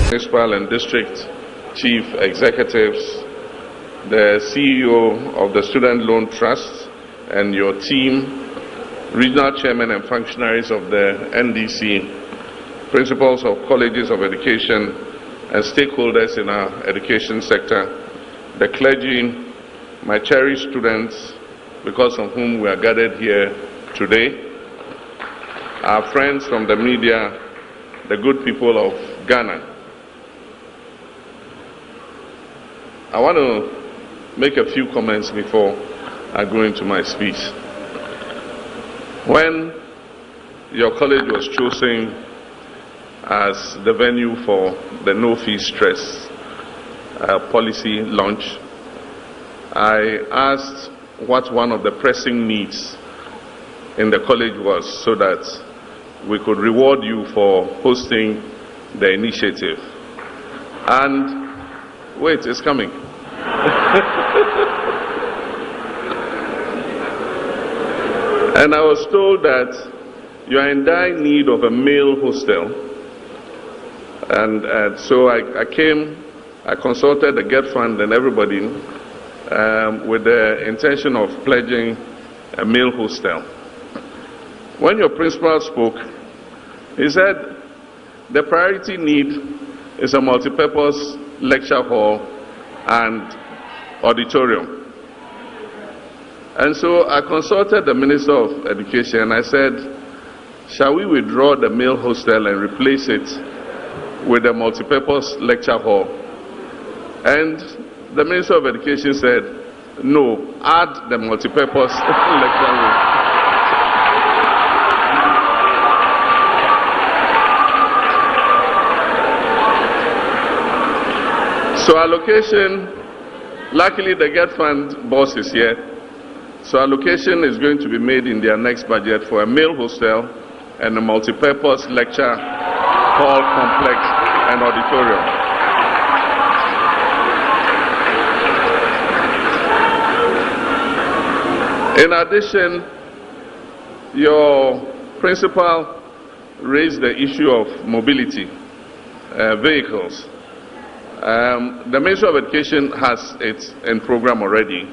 Municipal and district chief executives, the CEO of the Student Loan Trust and your team, regional chairmen and functionaries of the NDC, principals of colleges of education and stakeholders in our education sector, the clergy, my cherished students, because of whom we are gathered here today, our friends from the media, the good people of Ghana. I want to make a few comments before I go into my speech. When your college was chosen as the venue for the no-fee stress policy launch, I asked what one of the pressing needs in the college was so that we could reward you for hosting the initiative. And wait, it's coming. And I was told that you are in dire need of a male hostel. And so I came, I consulted the Get Fund and everybody with the intention of pledging a male hostel. When your principal spoke, he said the priority need is a multipurpose lecture hall and auditorium. And so I consulted the Minister of Education and I said, shall we withdraw the male hostel and replace it with a multipurpose lecture hall? And the Minister of Education said, no, add the multipurpose lecture hall. So allocation, luckily the Get Fund boss is here. So allocation is going to be made in their next budget for a male hostel and a multipurpose lecture hall complex and auditorium. In addition, your principal raised the issue of mobility, vehicles. The Ministry of Education has it in program already.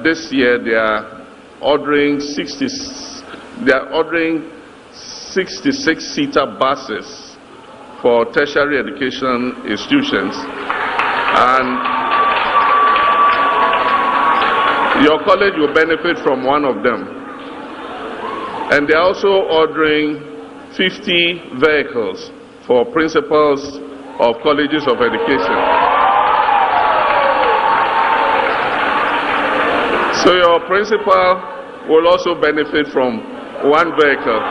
This year they are ordering 66-seater buses for tertiary education institutions, and your college will benefit from one of them. And they are also ordering 50 vehicles for principals of colleges of education. So your principal will also benefit from one vehicle.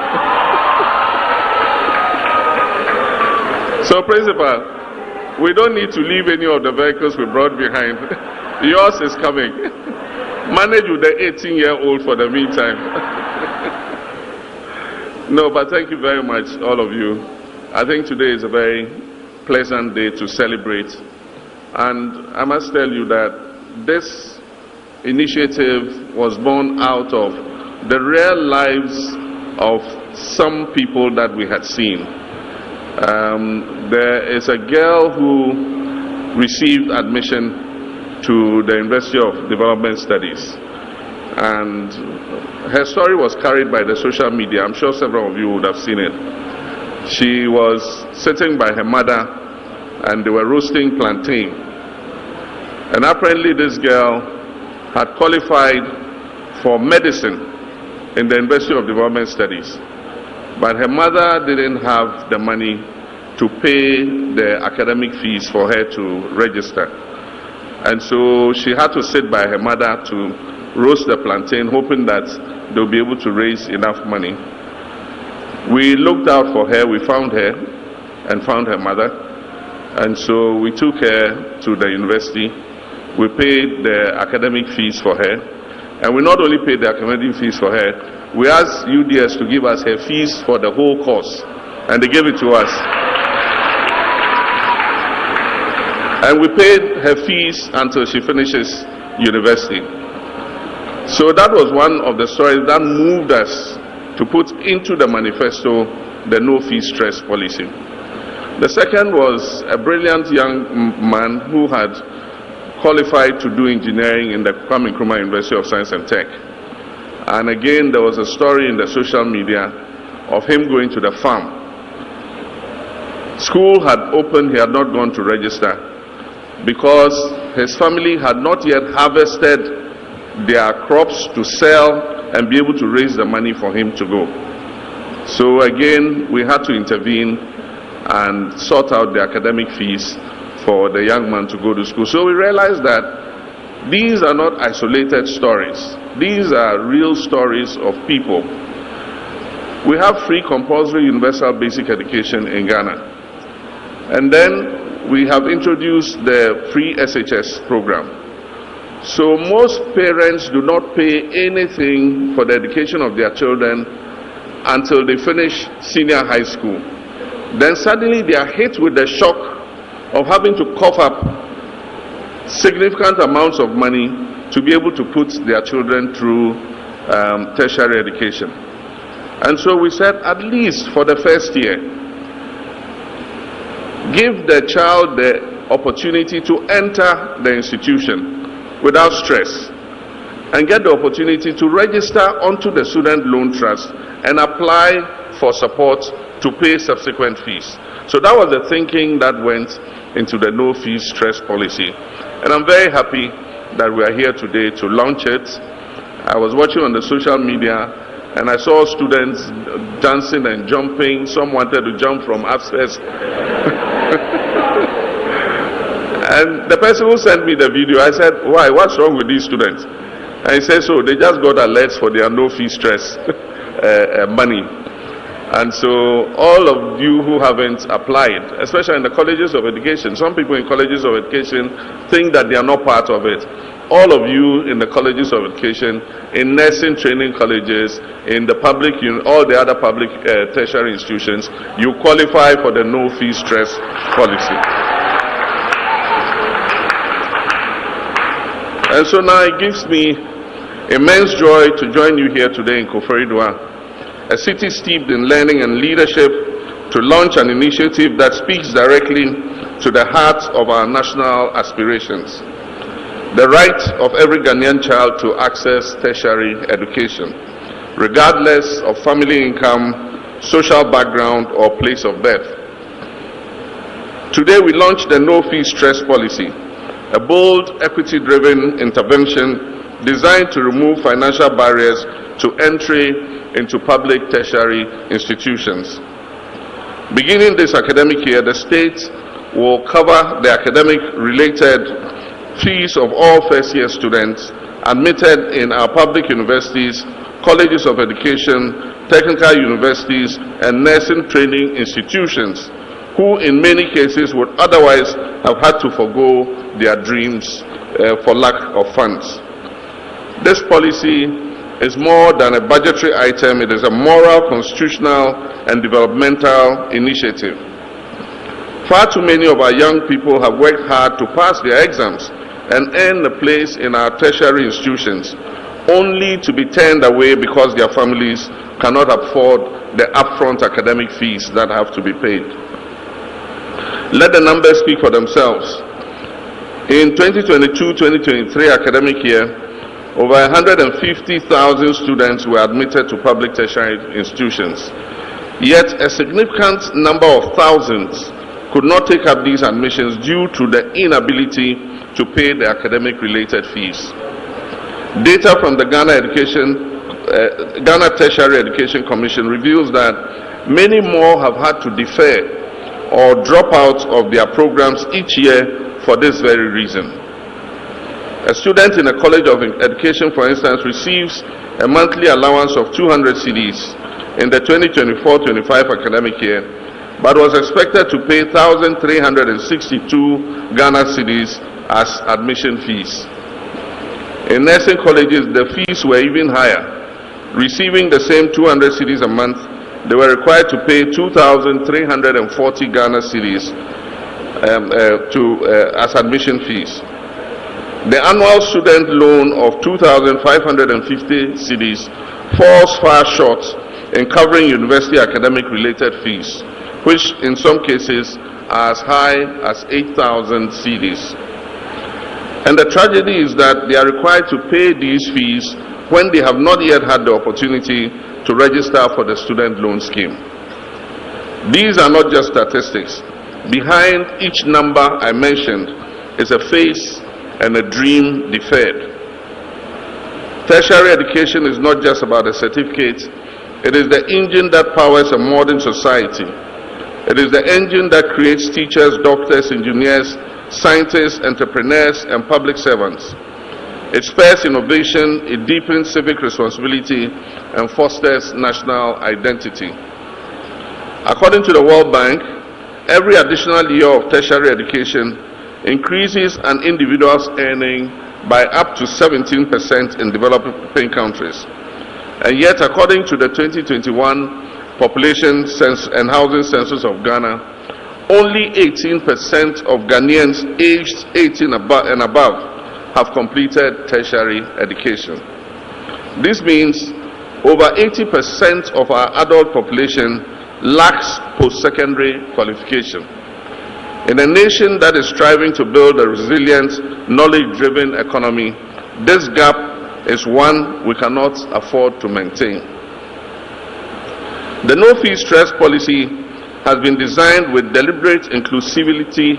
So, Principal, we don't need to leave any of the vehicles we brought behind. Yours is coming. Manage with the 18-year-old for the meantime. No, but thank you very much, all of you. I think today is a very pleasant day to celebrate. And I must tell you that this initiative was born out of the real lives of some people that we had seen. There is a girl who received admission to the University of Development Studies, and her story was carried by the social media. I'm sure several of you would have seen it. She was sitting by her mother and they were roasting plantain, and apparently this girl had qualified for medicine in the University of Development Studies, but her mother didn't have the money to pay the academic fees for her to register. And so she had to sit by her mother to roast the plantain, hoping that they'll be able to raise enough money. We looked out for her, we found her and found her mother. And so we took her to the university. We paid the academic fees for her. And we not only paid the academic fees for her, we asked UDS to give us her fees for the whole course. And they gave it to us. And we paid her fees until she finishes university. So that was one of the stories that moved us to put into the manifesto the no fee stress policy. The second was a brilliant young man who had qualified to do engineering in the Kwame Nkrumah University of Science and Tech. And again, there was a story in the social media of him going to the farm. School had opened, he had not gone to register because his family had not yet harvested their crops to sell and be able to raise the money for him to go. So again, we had to intervene and sort out the academic fees for the young man to go to school. So we realized that these are not isolated stories. These are real stories of people. We have free compulsory universal basic education in Ghana. And then we have introduced the free SHS program. So most parents do not pay anything for the education of their children until they finish senior high school. Then suddenly they are hit with the shock of having to cough up significant amounts of money to be able to put their children through tertiary education. And so we said, at least for the first year, give the child the opportunity to enter the institution without stress and get the opportunity to register onto the student loan trust and apply for support to pay subsequent fees. So that was the thinking that went into the no fee stress policy. And I'm very happy that we are here today to launch it. I was watching on the social media and I saw students dancing and jumping. Some wanted to jump from upstairs. And the person who sent me the video, I said, why? What's wrong with these students? And he said, so they just got alerts for their no fee stress money. And so all of you who haven't applied, especially in the colleges of education, some people in colleges of education think that they are not part of it. All of you in the colleges of education, in nursing training colleges, in the public, all the other public tertiary institutions, you qualify for the no fee stress policy. And so now it gives me immense joy to join you here today in Koforidua, a city steeped in learning and leadership, to launch an initiative that speaks directly to the heart of our national aspirations. The right of every Ghanaian child to access tertiary education, regardless of family income, social background, or place of birth. Today we launched the no fee stress policy, a bold, equity-driven intervention designed to remove financial barriers to entry into public tertiary institutions. Beginning this academic year, the state will cover the academic-related fees of all first-year students admitted in our public universities, colleges of education, technical universities, and nursing training institutions, who in many cases would otherwise have had to forego their dreams for lack of funds. This policy is more than a budgetary item. It is a moral, constitutional, and developmental initiative. Far too many of our young people have worked hard to pass their exams and earn a place in our tertiary institutions, only to be turned away because their families cannot afford the upfront academic fees that have to be paid. Let the numbers speak for themselves. In 2022-2023 academic year, over 150,000 students were admitted to public tertiary institutions. Yet a significant number of thousands could not take up these admissions due to the inability to pay the academic-related fees. Data from the Ghana Tertiary Education Commission reveals that many more have had to defer or drop out of their programs each year for this very reason. A student in a college of education, for instance, receives a monthly allowance of 200 cedis in the 2024-25 academic year, but was expected to pay 1,362 Ghana cedis as admission fees. In nursing colleges, the fees were even higher. Receiving the same 200 cedis a month, they were required to pay 2,340 Ghana cedis as admission fees. The annual student loan of 2,550 cedis falls far short in covering university academic-related fees, which in some cases are as high as 8,000 cedis. And the tragedy is that they are required to pay these fees when they have not yet had the opportunity to register for the student loan scheme. These are not just statistics. Behind each number I mentioned is a face and a dream deferred. Tertiary education is not just about a certificate. It is the engine that powers a modern society. It is the engine that creates teachers, doctors, engineers, scientists, entrepreneurs, and public servants. It spurs innovation, it deepens civic responsibility, and fosters national identity. According to the World Bank, every additional year of tertiary education increases an individual's earning by up to 17% in developing countries. And yet, according to the 2021 Population and Housing Census of Ghana, only 18% of Ghanaians aged 18 and above have completed tertiary education. This means over 80% of our adult population lacks post-secondary qualification. In a nation that is striving to build a resilient, knowledge-driven economy, this gap is one we cannot afford to maintain. The no-fee stress policy has been designed with deliberate inclusivity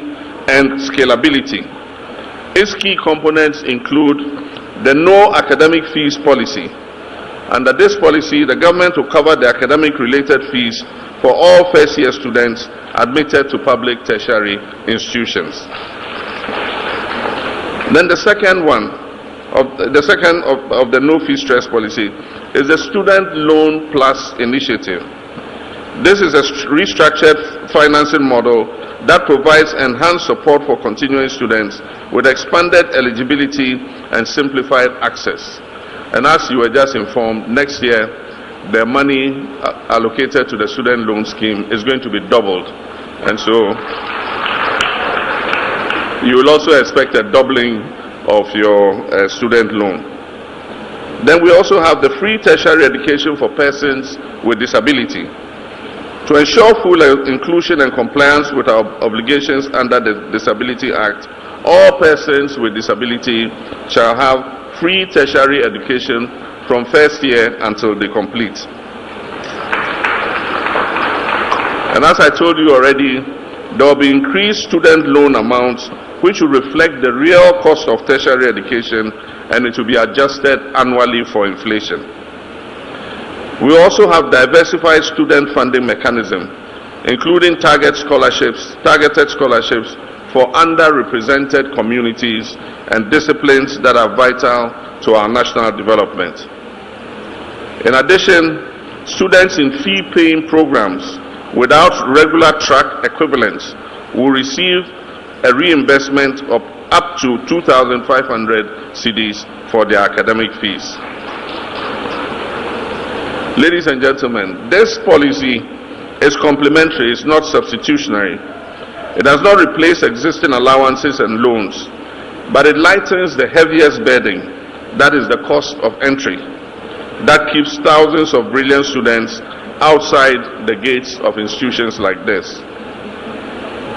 and scalability. Its key components include the no academic fees policy. Under this policy, the government will cover the academic-related fees for all first-year students admitted to public tertiary institutions. Then the second of the no-fee stress policy is the Student Loan Plus initiative. This is a restructured financing model that provides enhanced support for continuing students with expanded eligibility and simplified access. And as you were just informed, next year the money allocated to the student loan scheme is going to be doubled. And so you will also expect a doubling of your student loan. Then we also have the free tertiary education for persons with disability. To ensure full inclusion and compliance with our obligations under the Disability Act, all persons with disability shall have free tertiary education from first year until they complete. And as I told you already, there will be increased student loan amounts which will reflect the real cost of tertiary education, and it will be adjusted annually for inflation. We also have diversified student funding mechanism, including targeted scholarships for underrepresented communities and disciplines that are vital to our national development. In addition, students in fee-paying programs without regular track equivalents will receive a reimbursement of up to 2,500 cedis for their academic fees. Ladies and gentlemen, this policy is complementary, it's not substitutionary. It does not replace existing allowances and loans, but it lightens the heaviest burden, that is the cost of entry, that keeps thousands of brilliant students outside the gates of institutions like this.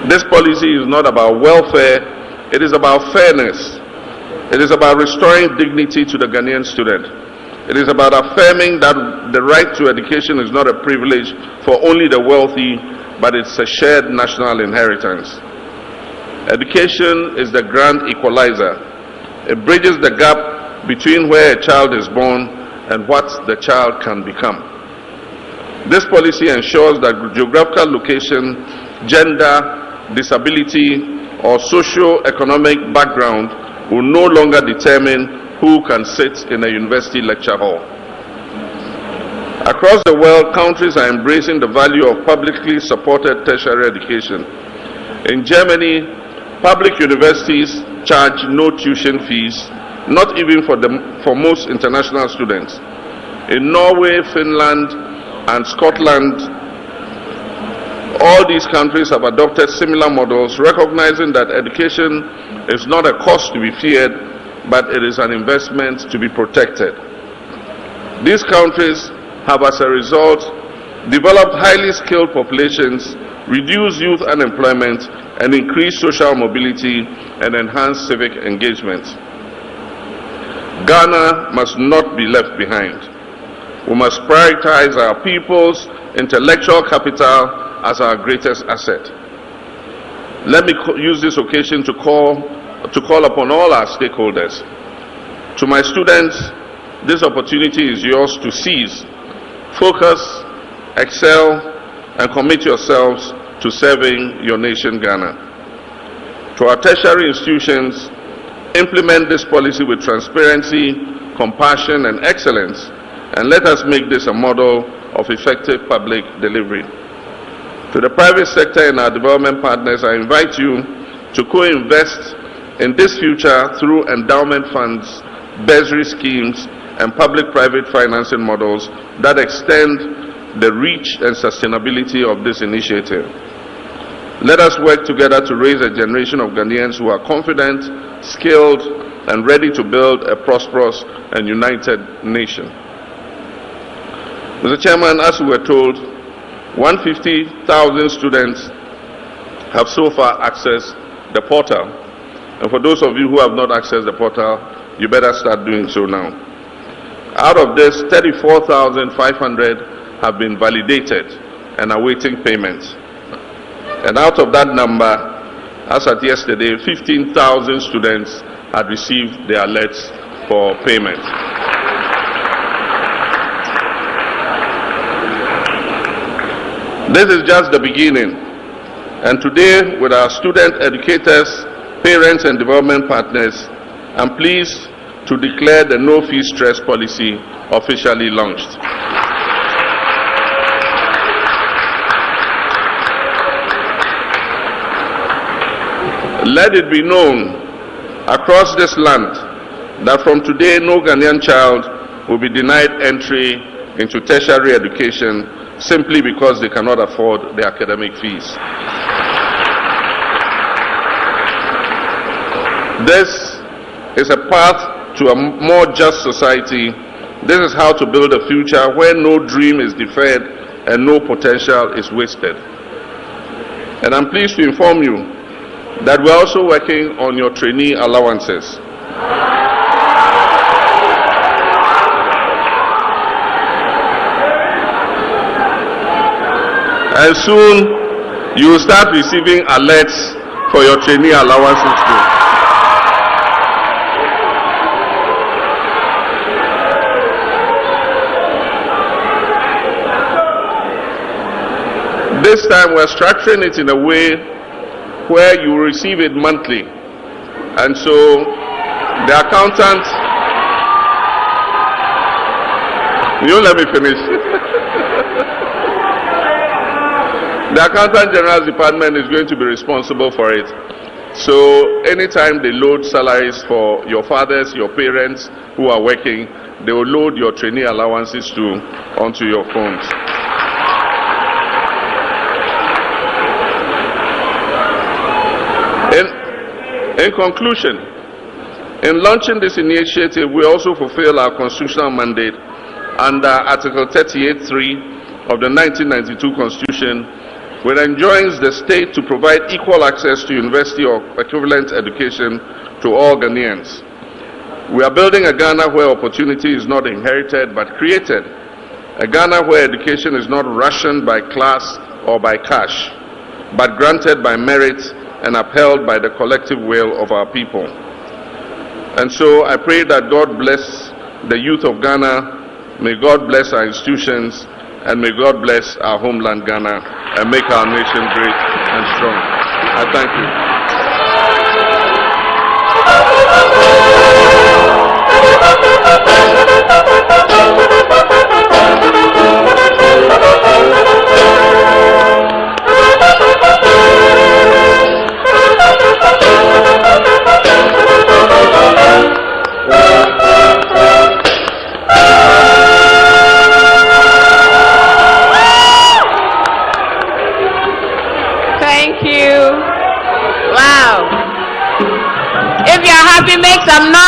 This policy is not about welfare, it is about fairness. It is about restoring dignity to the Ghanaian student. It is about affirming that the right to education is not a privilege for only the wealthy, but it's a shared national inheritance. Education is the grand equalizer. It bridges the gap between where a child is born and what the child can become. This policy ensures that geographical location, gender, disability, or socio-economic background will no longer determine who can sit in a university lecture hall. Across the world, countries are embracing the value of publicly supported tertiary education. In Germany, public universities charge no tuition fees, not even for most international students. In Norway, Finland, and Scotland, all these countries have adopted similar models, recognizing that education is not a cost to be feared, but it is an investment to be protected. These countries have, as a result, developed highly skilled populations, reduced youth unemployment, and increased social mobility and enhanced civic engagement. Ghana must not be left behind. We must prioritize our people's intellectual capital as our greatest asset. Let me use this occasion to call upon all our stakeholders. To my students, this opportunity is yours to seize, focus, excel, and commit yourselves to serving your nation, Ghana. To our tertiary institutions, implement this policy with transparency, compassion, and excellence, and let us make this a model of effective public delivery. To the private sector and our development partners, I invite you to co-invest in this future through endowment funds, bursary schemes, and public-private financing models that extend the reach and sustainability of this initiative. Let us work together to raise a generation of Ghanaians who are confident, skilled, and ready to build a prosperous and united nation. Mr. Chairman, as we were told, 150,000 students have so far accessed the portal. And for those of you who have not accessed the portal, you better start doing so now. Out of this, 34,500 have been validated and are waiting payment. And out of that number, as at yesterday, 15,000 students had received their alerts for payment. This is just the beginning. And today, with our student educators, parents, and development partners, I'm pleased to declare the no-fee stress policy officially launched. Let it be known across this land that from today no Ghanaian child will be denied entry into tertiary education simply because they cannot afford the academic fees. This is a path to a more just society. This is how to build a future where no dream is deferred and no potential is wasted. And I'm pleased to inform you that we're also working on your trainee allowances. And soon you will start receiving alerts for your trainee allowances too. This time we're structuring it in a way where you receive it monthly. And so the accountant You let me finish. The Accountant General's Department is going to be responsible for it. So anytime they load salaries for your fathers, your parents who are working, they will load your trainee allowances onto your phones. In conclusion, in launching this initiative, we also fulfill our constitutional mandate under Article 38(3) of the 1992 Constitution, which enjoins the state to provide equal access to university or equivalent education to all Ghanaians. We are building a Ghana where opportunity is not inherited but created, a Ghana where education is not rationed by class or by cash, but granted by merit and upheld by the collective will of our people. And so I pray that God bless the youth of Ghana, may God bless our institutions, and may God bless our homeland Ghana and make our nation great and strong. I thank you. Make some noise.